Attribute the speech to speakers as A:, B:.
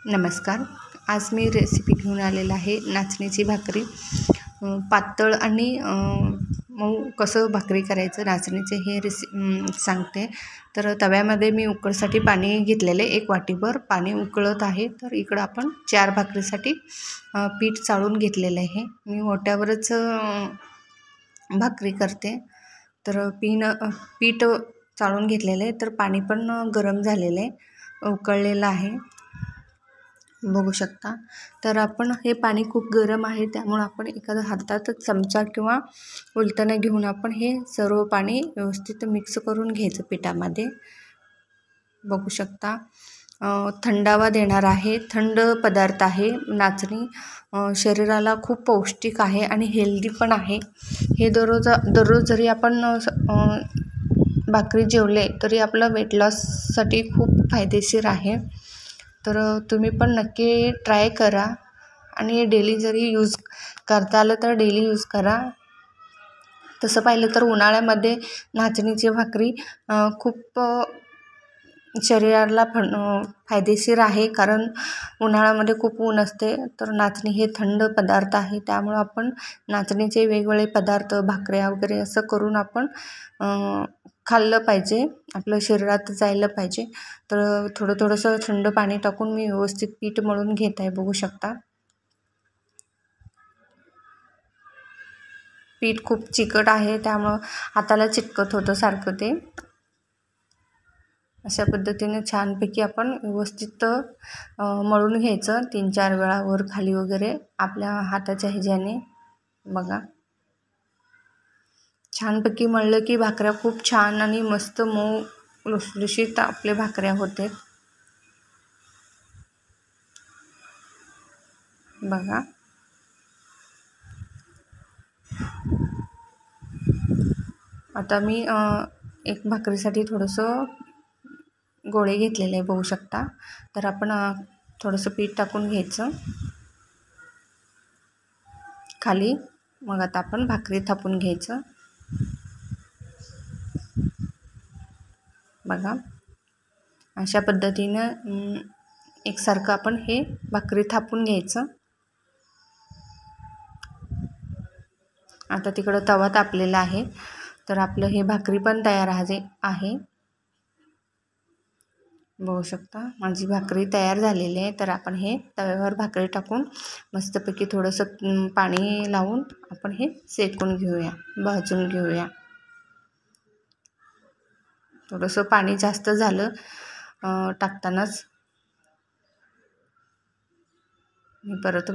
A: नमस्कार. आज मी रेसिपी घेऊन आलेला आहे नाचणीची भाकरी. पातळ आणि मऊ कसं भाकरी करायचं नाचणीचे हे सांगते. तर तव्यामध्ये मी उकळीसाठी पाणी घेतलेले 1 वाटीभर पाणी उकळत आहे. तर इकडं आपण 4 भाकरीसाठी पीठ चाळून घेतलेलं आहे. मी ओट्यावरच भाकरी करते. तर पीठ चाळून घेतलेलं आहे. तर पाणी पण गरम झालेलं आहे, उकळलेलं आहे, बघू शकता. तर आपण हे पाणी खूप गरम आहे, त्यामुळे आपण एखाद्या हातात चमचा किंवा उलटणं घेऊन आपण हे सर्व पाणी व्यवस्थित मिक्स करून घ्यायचं पिठामध्ये. बघू शकता थंडावा देणार आहे, थंड पदार्थ आहे नाचणी. शरीराला खूप पौष्टिक आहे आणि हेल्दी पण आहे. हे दररोज जरी आपण भाकरी जेवले तरी आपलं वेट लॉससाठी खूप फायदेशीर आहे. तर तुम्ही पण नक्की ट्राय करा आणि डेली जरी यूज करता आलं तर डेली यूज करा. तसं पाहिलं तर उन्हाळ्यामध्ये नाचणीची भाकरी खूप शरीराला फायदेशीर आहे, कारण उन्हाळ्यामध्ये खूप ऊन असते. तर नाचणी हे थंड पदार्थ आहे, त्यामुळं आपण नाचणीचे वेगवेगळे पदार्थ भाकऱ्या वगैरे असं करून आपण खाल्लं पाहिजे, आपलं शरीरात जायला पाहिजे. तर थोडंसं थंड पाणी टाकून मी व्यवस्थित पीठ मळून घेत आहे, बघू शकता. पीठ खूप चिकट आहे, त्यामुळं हाताला चिटकत होतं सारखं ते. अशा पद्धतीने छानपैकी आपण व्यवस्थित मळून घ्यायचं 3-4 वेळा वर खाली वगैरे आपल्या हाताच्या ह्याच्याने. बघा, छानपैकी मळलं की भाकऱ्या खूप छान आणि मस्त मऊ लुसलुशीत आपल्या भाकऱ्या होते. बघा, आता मी एक भाकरीसाठी थोडंसं गोळे घेतलेले आहे, बघू शकता. तर आपण थोडंसं पीठ टाकून घ्यायचं खाली. मग आता आपण भाकरी थापून घ्यायचं. बघा, अशा पद्धतीनं एकसारखं आपण हे भाकरी थापून घ्यायचं. आता तिकडं तवा तापलेला आहे, तर आपलं हे भाकरी पण तयार आहे. बघू शकता माझी भाकरी तयार झालेली आहे. तर आपण हे तव्यावर भाकरी टाकून मस्तपैकी थोडंसं पाणी लावून आपण हे शेकून घेऊया, भाजून घेऊया. थोडंसं पाणी जास्त झालं टाकतानाच. मी परत